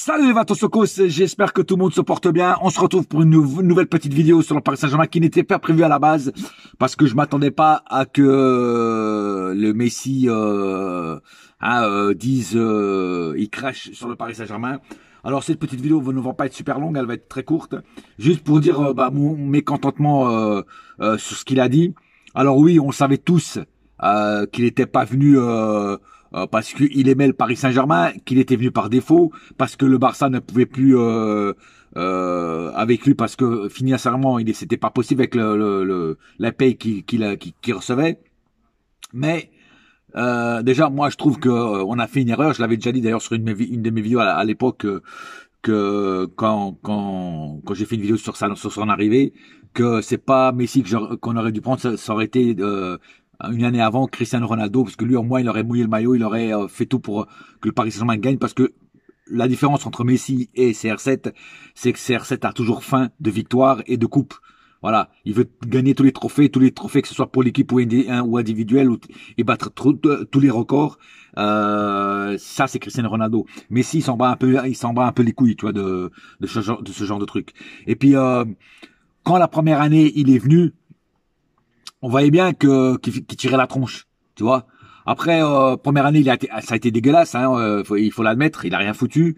Salut les Vatosokos, j'espère que tout le monde se porte bien. On se retrouve pour une nouvelle petite vidéo sur le Paris Saint-Germain qui n'était pas prévue à la base parce que je m'attendais pas à que le Messi dise il crache sur le Paris Saint-Germain. Alors cette petite vidéo ne va pas être super longue, elle va être très courte, juste pour dire mon mécontentement sur ce qu'il a dit. Alors oui, on savait tous qu'il n'était pas venu parce qu'il aimait le Paris Saint-Germain, qu'il était venu par défaut, parce que le Barça ne pouvait plus avec lui, parce que financièrement, c'était pas possible avec la paye qu'il recevait. Mais déjà, moi, je trouve que on a fait une erreur. Je l'avais déjà dit d'ailleurs sur une de mes vidéos à l'époque, que quand j'ai fait une vidéo sur son arrivée, que c'est pas Messi qu'on aurait dû prendre, ça aurait été une année avant Cristiano Ronaldo, parce que lui au moins il aurait mouillé le maillot, il aurait fait tout pour que le Paris Saint-Germain gagne, parce que la différence entre Messi et CR7, c'est que CR7 a toujours faim de victoire et de coupe. Voilà, il veut gagner tous les trophées, que ce soit pour l'équipe ou individuel, et battre tous les records. Ça c'est Cristiano Ronaldo. Messi il s'en bat un peu les couilles, tu vois, de ce genre de truc. Et puis quand la première année il est venu, on voyait bien qu'il tirait la tronche, tu vois. Après première année, ça a été dégueulasse, hein, il faut l'admettre, il a rien foutu.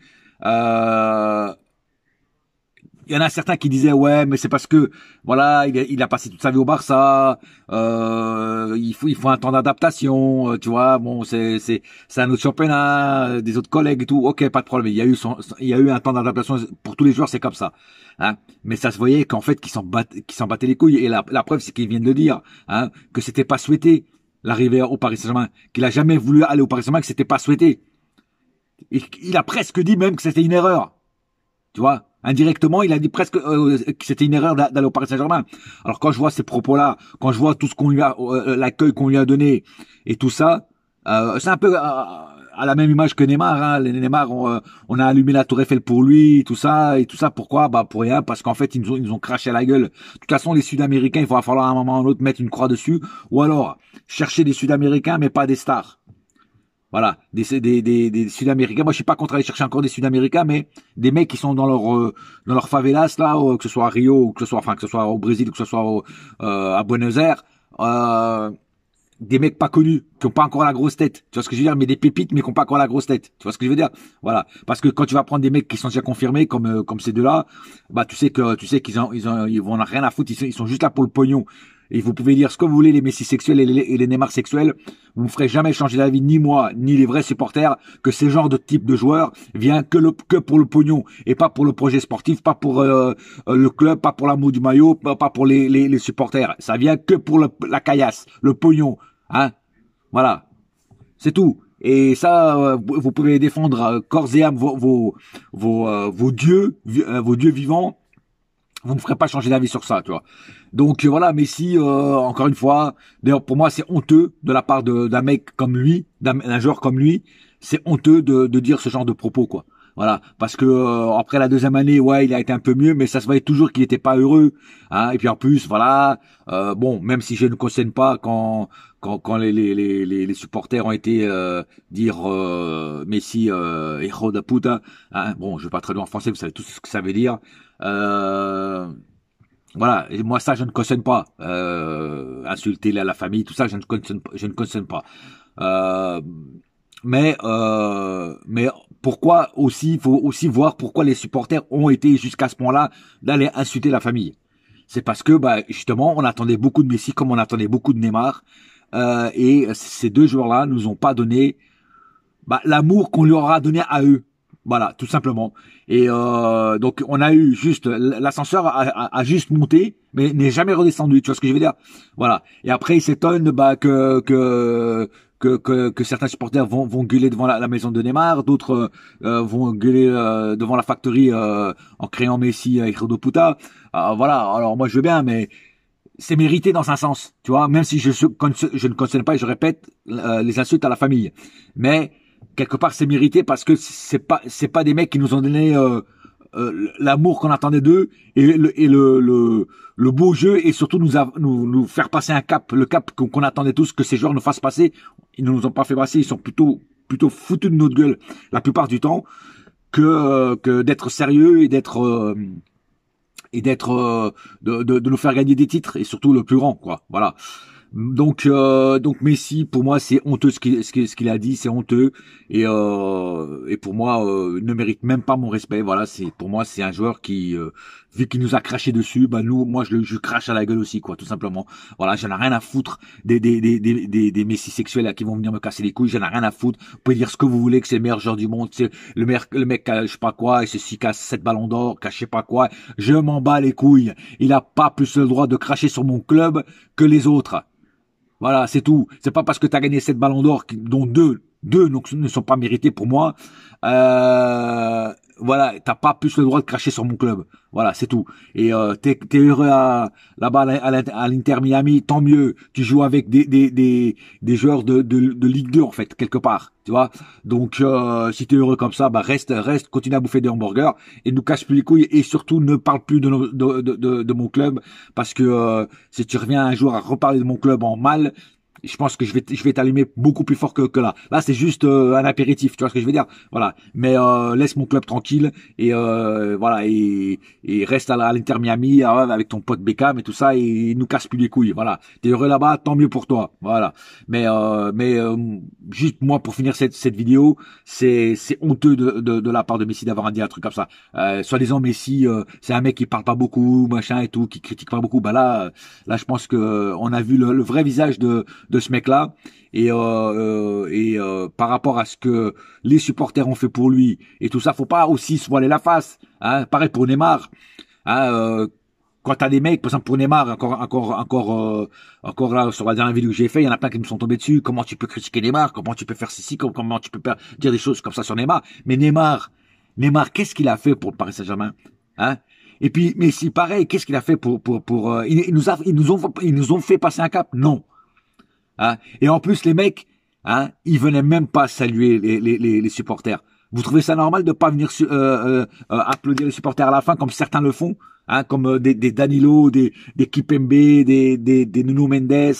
Il y en a certains qui disaient ouais, mais c'est parce que voilà, il a passé toute sa vie au Barça, il faut un temps d'adaptation, tu vois. Bon, c'est un autre championnat, des autres collègues et tout. OK, pas de problème. Il y a eu un temps d'adaptation pour tous les joueurs, c'est comme ça. Hein, mais ça se voyait qu'en fait qu'ils s'en battaient les couilles, et la preuve c'est qu'ils viennent de dire, hein, que c'était pas souhaité l'arrivée au Paris Saint-Germain, qu'il a jamais voulu aller au Paris Saint-Germain, que c'était pas souhaité. Il a presque dit même que c'était une erreur. Tu vois, indirectement, il a dit presque que c'était une erreur d'aller au Paris Saint-Germain. Alors quand je vois ces propos-là, quand je vois tout ce qu'on lui a, l'accueil qu'on lui a donné et tout ça, c'est un peu à la même image que Neymar. Hein. Les Neymar, on a allumé la Tour Eiffel pour lui, tout ça et tout ça. Pourquoi? Bah pour rien, parce qu'en fait ils nous ont craché à la gueule. De toute façon, les Sud-Américains, il va falloir à un moment ou à un autre mettre une croix dessus, ou alors chercher des Sud-Américains, mais pas des stars. Voilà, des Sud-Américains. Moi, je suis pas contre aller chercher encore des Sud-Américains, mais des mecs qui sont dans leur favelas là, que ce soit à Rio, ou que ce soit au Brésil, ou que ce soit à Buenos Aires, des mecs pas connus, qui ont pas encore la grosse tête. Tu vois ce que je veux dire? Mais des pépites, mais qui ont pas encore la grosse tête. Tu vois ce que je veux dire? Voilà. Parce que quand tu vas prendre des mecs qui sont déjà confirmés, comme ces deux-là, bah tu sais qu'ils vont en rien à foutre. Ils sont juste là pour le pognon. Et vous pouvez dire ce que vous voulez, les Messi sexuels et les Neymar sexuels, vous ne ferez jamais changer d'avis, ni moi, ni les vrais supporters, que ces genres de type de joueurs vient que pour le pognon, et pas pour le projet sportif, pas pour le club, pas pour l'amour du maillot, pas pour les supporters. Ça vient que pour la caillasse, le pognon, hein. Voilà, c'est tout. Et ça, vous pouvez défendre corps et âme vos dieux vivants. Vous ne ferez pas changer d'avis sur ça, tu vois. Donc voilà, Messi, encore une fois, d'ailleurs pour moi c'est honteux de la part d'un mec comme lui, d'un joueur comme lui, c'est honteux de dire ce genre de propos, quoi. Voilà, parce que après la deuxième année, ouais, il a été un peu mieux, mais ça se voyait toujours qu'il n'était pas heureux, hein. Et puis en plus, voilà, bon, même si je ne cautionne pas quand les supporters ont été dire Messi hijo de puta, hein. Bon, je vais pas traduire en français, vous savez tout ce que ça veut dire. Voilà, et moi ça je ne cautionne pas. Insulter la famille, tout ça je ne cautionne pas. Mais pourquoi aussi, il faut aussi voir pourquoi les supporters ont été jusqu'à ce point-là d'aller insulter la famille. C'est parce que bah justement on attendait beaucoup de Messi comme on attendait beaucoup de Neymar, et ces deux joueurs-là nous ont pas donné l'amour qu'on leur aura donné à eux. Voilà, tout simplement. Et donc on a eu juste l'ascenseur a juste monté, mais n'est jamais redescendu. Tu vois ce que je veux dire? Voilà. Et après ils s'étonnent que certains supporters vont gueuler devant la maison de Neymar, d'autres vont gueuler devant la factory en créant Messi et Hijo de puta. Voilà. Alors moi je veux bien, mais c'est mérité dans un sens, tu vois. Même si je ne cautionne pas et je répète les insultes à la famille, mais quelque part c'est mérité parce que c'est pas des mecs qui nous ont donné l'amour qu'on attendait d'eux et le beau jeu, et surtout nous faire passer un cap, le cap qu'on attendait tous que ces joueurs nous fassent passer. Ils ne nous ont pas fait passer, ils sont plutôt foutus de notre gueule la plupart du temps. que d'être sérieux et de nous faire gagner des titres et surtout le plus grand, quoi. Voilà. Donc Messi, pour moi, c'est honteux ce qu'il a dit, c'est honteux et pour moi ne mérite même pas mon respect. Voilà, pour moi c'est un joueur qui vu qu'il nous a craché dessus, bah moi je crache à la gueule aussi, quoi, tout simplement. Voilà, j'en ai rien à foutre des Messi sexuels là, qui vont venir me casser les couilles. J'en ai rien à foutre. Vous pouvez dire ce que vous voulez, que c'est le meilleur joueur du monde, c'est le mec je sais pas quoi, et ceci casse 7 ballons d'or, je sais pas quoi. Je m'en bats les couilles. Il a pas plus le droit de cracher sur mon club que les autres. Voilà, c'est tout. C'est pas parce que tu as gagné 7 ballons d'or, dont deux ne sont pas mérités pour moi. Voilà, t'as pas plus le droit de cracher sur mon club. Voilà, c'est tout. Et t'es heureux là-bas à l'Inter Miami, tant mieux. Tu joues avec des joueurs de Ligue 2 en fait, quelque part. Tu vois. Donc si t'es heureux comme ça, bah reste, continue à bouffer des hamburgers et nous casse plus les couilles et surtout ne parle plus de mon club parce que si tu reviens un jour à reparler de mon club en mal, je pense que je vais t'allumer beaucoup plus fort que là. Là, c'est juste un apéritif, tu vois ce que je veux dire. Voilà. Mais laisse mon club tranquille et voilà et reste à l'Inter Miami avec ton pote Beckham et tout ça et nous casse plus les couilles. Voilà. T'es heureux là-bas, tant mieux pour toi. Voilà. Mais juste moi pour finir cette vidéo, c'est honteux de la part de Messi d'avoir dit un truc comme ça. Soi-disant Messi, c'est un mec qui parle pas beaucoup, machin et tout, qui critique pas beaucoup. Bah là je pense que on a vu le vrai visage de ce mec-là et par rapport à ce que les supporters ont fait pour lui et tout ça, faut pas aussi se voiler la face. Hein. Pareil pour Neymar. Hein, quand t'as des mecs, par exemple pour Neymar, encore là sur la dernière vidéo que j'ai fait, il y en a plein qui me sont tombés dessus. Comment tu peux critiquer Neymar? Comment tu peux faire ceci? Comment tu peux dire des choses comme ça sur Neymar? Mais Neymar, qu'est-ce qu'il a fait pour le Paris Saint-Germain? Hein? Et puis Messi, pareil, qu'est-ce qu'il a fait pour ils nous ont fait passer un cap? Non. Hein. Et en plus, les mecs, hein, ils venaient même pas saluer les supporters. Vous trouvez ça normal de pas venir applaudir les supporters à la fin comme certains le font, hein, comme des Danilo, des Kipembe, des Nuno Mendes,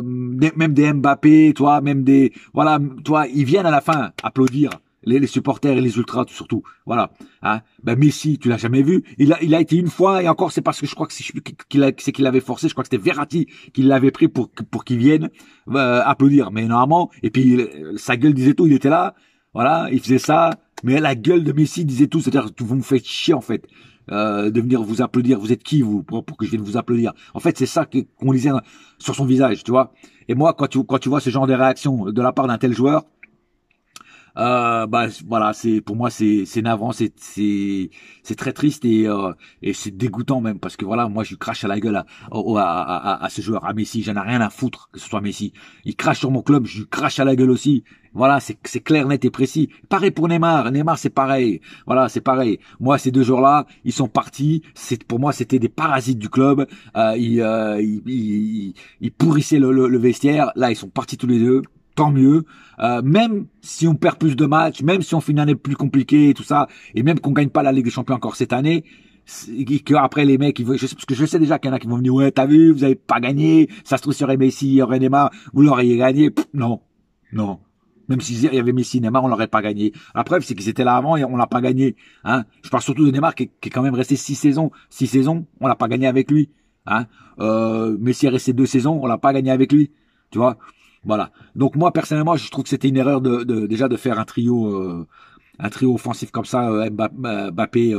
même des Mbappé, toi, même voilà, toi, ils viennent à la fin applaudir. Les supporters et les ultras surtout, voilà. Hein. Ben Messi, tu l'as jamais vu. Il a été une fois et encore c'est parce que je crois que c'est qu'il l'avait forcé. Je crois que c'était Verratti qui l'avait pris pour qu'il vienne applaudir. Mais normalement, et puis sa gueule disait tout. Il était là, voilà, il faisait ça. Mais la gueule de Messi disait tout. C'est-à-dire que vous me faites chier en fait. De venir vous applaudir. Vous êtes qui vous pour que je vienne vous applaudir? En fait, c'est ça qu'on lisait sur son visage, tu vois. Et moi, quand tu vois ce genre de réaction de la part d'un tel joueur. Bah voilà, pour moi c'est navrant, c'est très triste et c'est dégoûtant même parce que voilà, moi je crache à la gueule à ce joueur, à Messi, j'en ai rien à foutre que ce soit Messi. Il crache sur mon club, je crache à la gueule aussi. Voilà, c'est clair, net et précis. Pareil pour Neymar, c'est pareil. Voilà, c'est pareil. Moi ces deux joueurs-là, ils sont partis, pour moi c'était des parasites du club. Ils pourrissaient le vestiaire. Là, ils sont partis tous les deux. Tant mieux. Même si on perd plus de matchs, même si on fait une année plus compliquée et tout ça, et même qu'on gagne pas la Ligue des Champions encore cette année, que après les mecs, parce que je sais déjà qu'il y en a qui vont venir, ouais, t'as vu, vous avez pas gagné, ça se trouve sur Messi, il y aurait Neymar, vous l'auriez gagné. Non, non. Même s'il y avait Messi, Neymar, on l'aurait pas gagné. La preuve, c'est qu'ils étaient là avant et on l'a pas gagné. Hein. Je parle surtout de Neymar qui est quand même resté 6 saisons. 6 saisons, on l'a pas gagné avec lui. Hein. Messi est resté 2 saisons, on l'a pas gagné avec lui. Tu vois. Voilà. Donc moi personnellement, je trouve que c'était une erreur déjà de faire un trio offensif comme ça, Mbappé,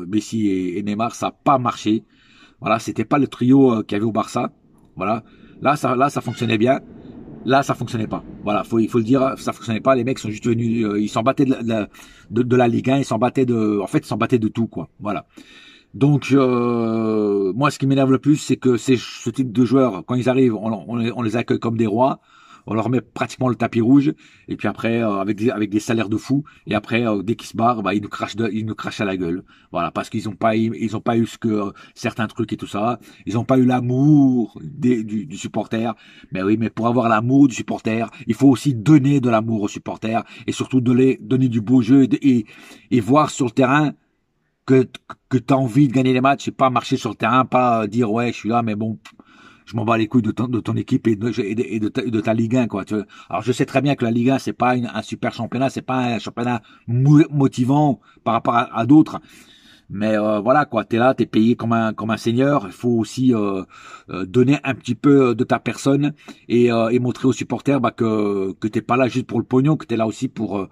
Messi et Neymar, ça n'a pas marché. Voilà, c'était pas le trio qu'il y avait au Barça. Voilà. Là ça fonctionnait bien. Là ça fonctionnait pas. Voilà, il faut le dire, ça fonctionnait pas. Les mecs sont juste venus, ils s'en battaient de la Ligue 1, ils s'en battaient ils s'en battaient de tout quoi. Voilà. Donc moi ce qui m'énerve le plus, c'est que c'est ce type de joueurs, quand ils arrivent, on les accueille comme des rois. On leur met pratiquement le tapis rouge et puis après avec des salaires de fou et après dès qu'ils se barrent, bah ils nous crachent à la gueule. Voilà, parce qu'ils ont pas eu ce que certains trucs et tout ça, ils ont pas eu l'amour du supporter. Mais oui, mais pour avoir l'amour du supporter, il faut aussi donner de l'amour aux supporters et surtout donner du beau jeu et voir sur le terrain que t'as envie de gagner les matchs et pas marcher sur le terrain, pas dire ouais, je suis là mais bon je m'en bats les couilles de ton équipe et de ta Ligue 1, quoi. Tu vois. Alors je sais très bien que la Ligue 1 c'est pas un super championnat, c'est pas un championnat motivant par rapport à d'autres. Mais voilà quoi, t'es là, t'es payé comme un seigneur. Il faut aussi donner un petit peu de ta personne et montrer aux supporters que t'es pas là juste pour le pognon, que t'es là aussi pour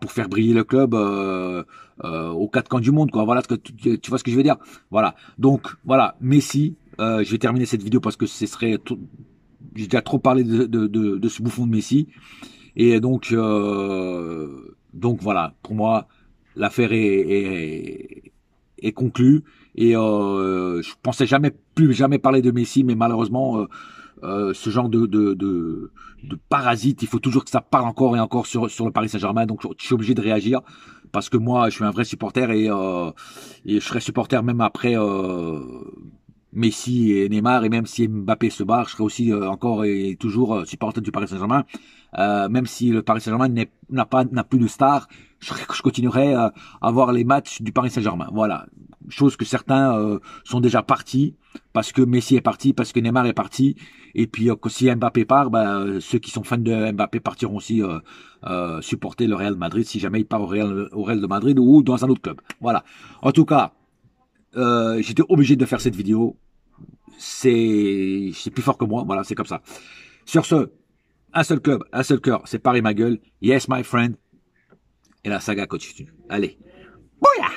faire briller le club aux quatre coins du monde quoi. Voilà ce que tu vois ce que je veux dire. Voilà. Donc voilà, Messi. Je vais terminer cette vidéo parce que j'ai déjà trop parlé de ce bouffon de Messi et donc voilà. Pour moi, l'affaire est conclu et je pensais plus jamais parler de Messi, mais malheureusement ce genre de parasite, il faut toujours que ça parle encore et encore sur le Paris Saint-Germain, donc je suis obligé de réagir parce que moi je suis un vrai supporter et je serai supporter même après Messi et Neymar, et même si Mbappé se barre, je serai aussi encore et toujours supporter du Paris Saint-Germain. Même si le Paris Saint-Germain n'a plus de stars, je continuerai à voir les matchs du Paris Saint-Germain. Voilà, chose que certains sont déjà partis parce que Messi est parti, parce que Neymar est parti, et puis si Mbappé part, ceux qui sont fans de Mbappé partiront aussi supporter le Real Madrid si jamais il part au Real de Madrid ou dans un autre club. Voilà. En tout cas, j'étais obligé de faire cette vidéo. C'est plus fort que moi. Voilà, c'est comme ça. Sur ce, un seul club, un seul cœur. C'est Paris ma gueule. Yes, my friend. Et la saga continue. Allez. Bouya!